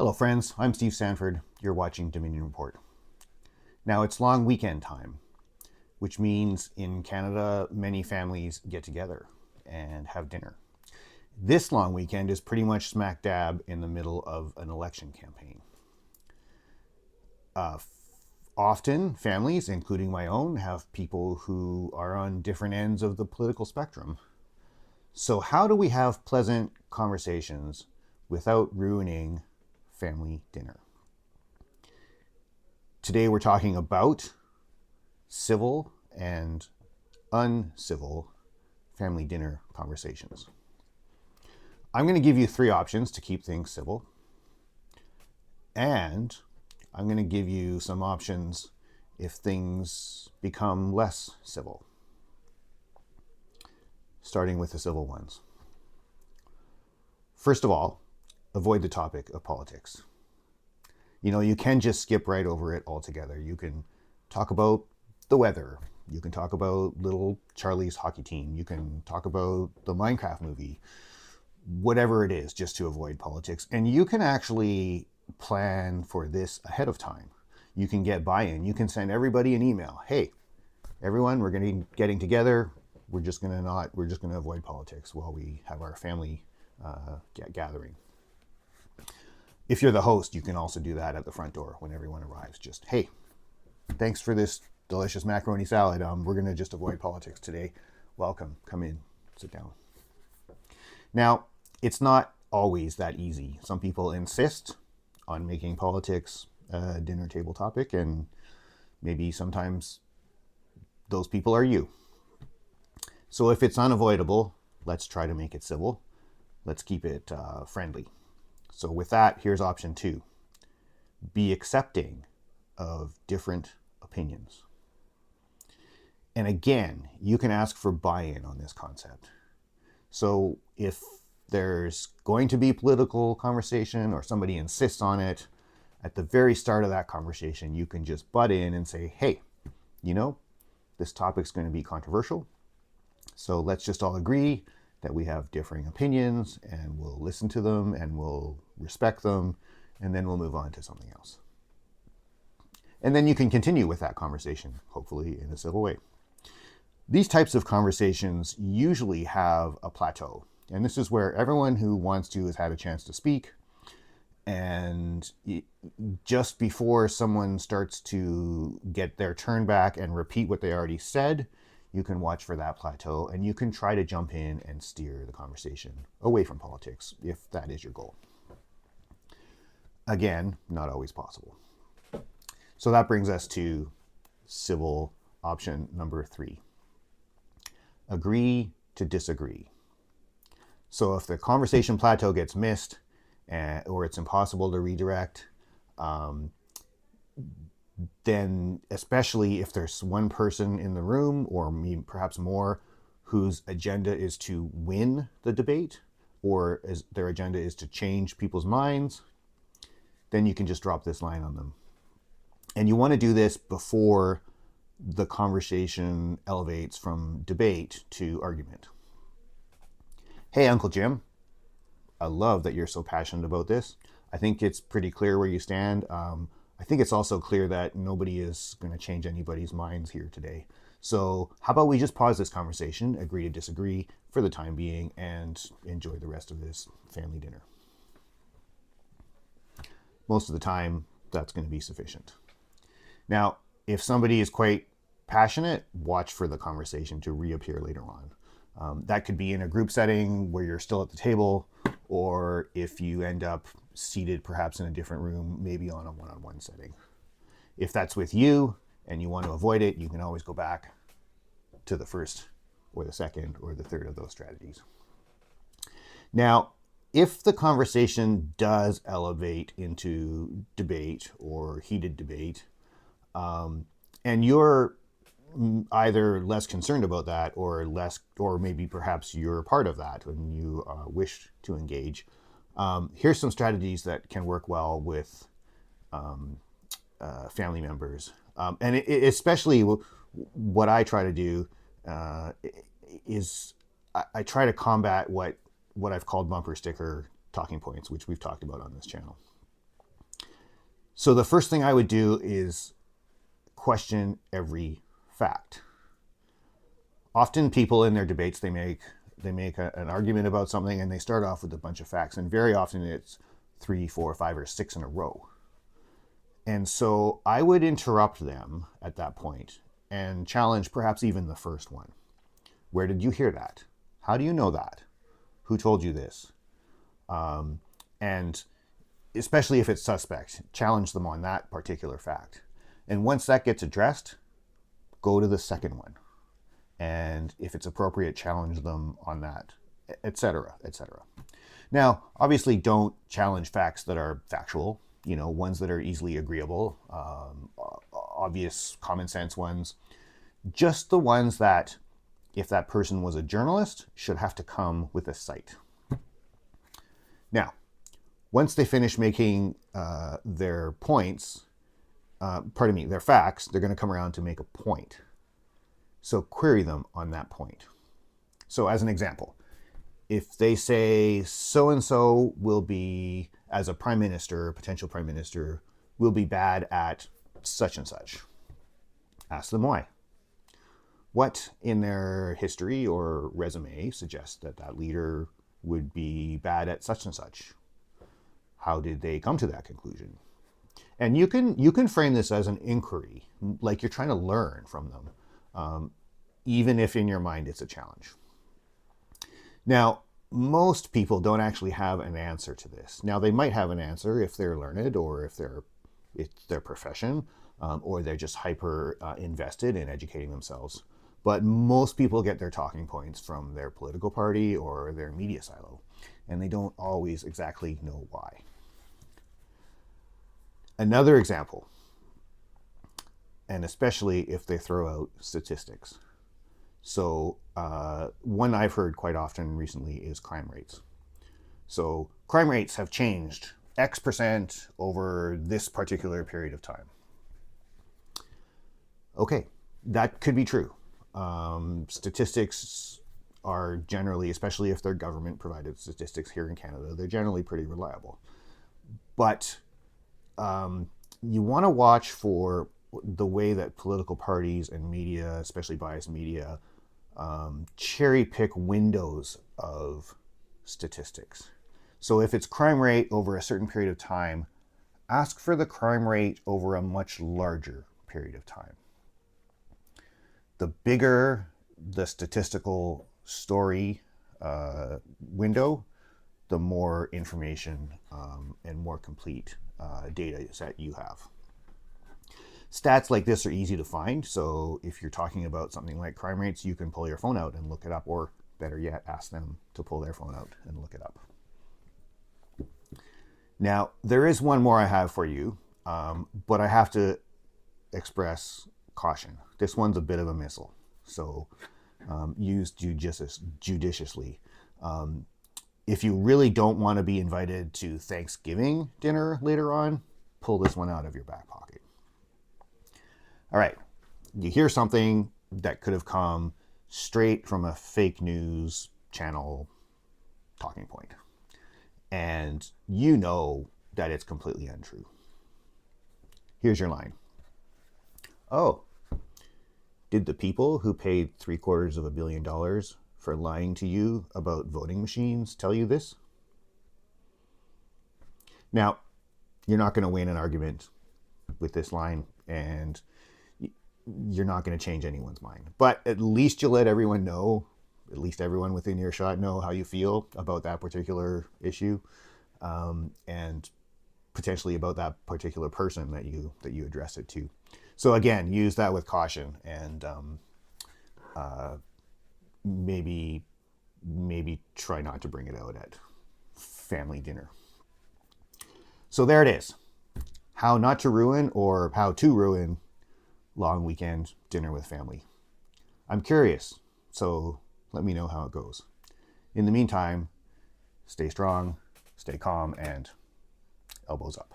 Hello friends, I'm Steve Sandford. You're watching Dominion Report. Now it's long weekend time, which means in Canada many families get together and have dinner. This long weekend is pretty much smack dab in the middle of an election campaign. Often families, including my own, have people who are on different ends of the political spectrum. So how do we have pleasant conversations without ruining family dinner? Today we're talking about civil and uncivil family dinner conversations. I'm going to give you 3 options to keep things civil, and I'm going to give you some options if things become less civil, starting with the civil ones. First of all, avoid the topic of politics. You can just skip right over it altogether. You can talk about the weather. You can talk about little Charlie's hockey team. You can talk about the Minecraft movie. Whatever it is, just to avoid politics. And you can actually plan for this ahead of time. You can get buy-in. You can send everybody an email. Hey, everyone, we're going to be getting together. We're just going to avoid politics while we have our family gathering. If you're the host, you can also do that at the front door when everyone arrives. Just, hey, thanks for this delicious macaroni salad. We're going to just avoid politics today. Welcome. Come in. Sit down. Now, it's not always that easy. Some people insist on making politics a dinner table topic, and maybe sometimes those people are you. So if it's unavoidable, let's try to make it civil. Let's keep it friendly. So with that, here's option 2. Be accepting of different opinions. And again, you can ask for buy-in on this concept. So if there's going to be political conversation or somebody insists on it, at the very start of that conversation, you can just butt in and say, hey, this topic's going to be controversial. So let's just all agree that we have differing opinions, and we'll listen to them and we'll respect them, and then we'll move on to something else. And then you can continue with that conversation, hopefully in a civil way. These types of conversations usually have a plateau, and this is where everyone who wants to has had a chance to speak, and just before someone starts to get their turn back and repeat what they already said, you can watch for that plateau, and you can try to jump in and steer the conversation away from politics if that is your goal. Again, not always possible. So that brings us to civil option number 3. Agree to disagree. So if the conversation plateau gets missed or it's impossible to redirect, then especially if there's one person in the room, or perhaps more, whose agenda is to win the debate, or their agenda is to change people's minds, then you can just drop this line on them. And you want to do this before the conversation elevates from debate to argument. Hey, Uncle Jim, I love that you're so passionate about this. I think it's pretty clear where you stand. I think it's also clear that nobody is going to change anybody's minds here today. So how about we just pause this conversation, agree to disagree for the time being, and enjoy the rest of this family dinner. Most of the time, that's going to be sufficient. Now, if somebody is quite passionate, watch for the conversation to reappear later on. That could be in a group setting where you're still at the table, or if you end up seated perhaps in a different room, maybe on a one-on-one setting. If that's with you and you want to avoid it, you can always go back to the first or the second or the third of those strategies. Now, if the conversation does elevate into debate or heated debate, and you're either less concerned about that or maybe perhaps you're part of that and you wish to engage, here's some strategies that can work well with family members. And especially what I try to do is I try to combat what I've called bumper sticker talking points, which we've talked about on this channel. So the first thing I would do is question every fact. Often people in their debates, they make an argument about something and they start off with a bunch of facts, and very often it's 3, 4, 5, or 6 in a row. And so I would interrupt them at that point and challenge perhaps even the first one. Where did you hear that? How do you know that? Who told you this? And especially if it's suspect, challenge them on that particular fact. And once that gets addressed, go to the second one. And if it's appropriate, challenge them on that, etc., etc. Now, obviously, don't challenge facts that are factual, ones that are easily agreeable, obvious common sense ones. Just the ones that, if that person was a journalist, should have to come with a cite. Now, once they finish making their points, their facts, they're going to come around to make a point. So query them on that point. So as an example, if they say so-and-so will be, as a prime minister, potential prime minister, will be bad at such and such, ask them why. What in their history or resume suggests that that leader would be bad at such and such? How did they come to that conclusion? And you can frame this as an inquiry, like you're trying to learn from them, even if in your mind it's a challenge. Now, most people don't actually have an answer to this. Now, they might have an answer if they're learned, or if it's their profession, or they're just hyper invested in educating themselves. But most people get their talking points from their political party or their media silo, and they don't always exactly know why. Another example, and especially if they throw out statistics. So one I've heard quite often recently is crime rates. So crime rates have changed X% over this particular period of time. Okay, that could be true. Statistics are generally, especially if they're government provided statistics here in Canada, they're generally pretty reliable. But you want to watch for the way that political parties and media, especially biased media, cherry pick windows of statistics. So if it's crime rate over a certain period of time, ask for the crime rate over a much larger period of time. The bigger the statistical story window, the more information and more complete data set you have. Stats like this are easy to find, so if you're talking about something like crime rates, you can pull your phone out and look it up, or better yet, ask them to pull their phone out and look it up. Now, there is one more I have for you, but I have to express caution. This one's a bit of a missile, so use judiciously. If you really don't want to be invited to Thanksgiving dinner later on, pull this one out of your back pocket. All right, you hear something that could have come straight from a fake news channel talking point, and you know that it's completely untrue. Here's your line. Oh, did the people who paid $750 million for lying to you about voting machines tell you this? Now, you're not going to win an argument with this line, and you're not going to change anyone's mind. But at least you'll let everyone know, at least everyone within earshot know how you feel about that particular issue, and potentially about that particular person that you address it to. So again, use that with caution, and maybe try not to bring it out at family dinner. So there it is. How not to ruin, or how to ruin, long weekend dinner with family. I'm curious, so let me know how it goes. In the meantime, stay strong, stay calm, and elbows up.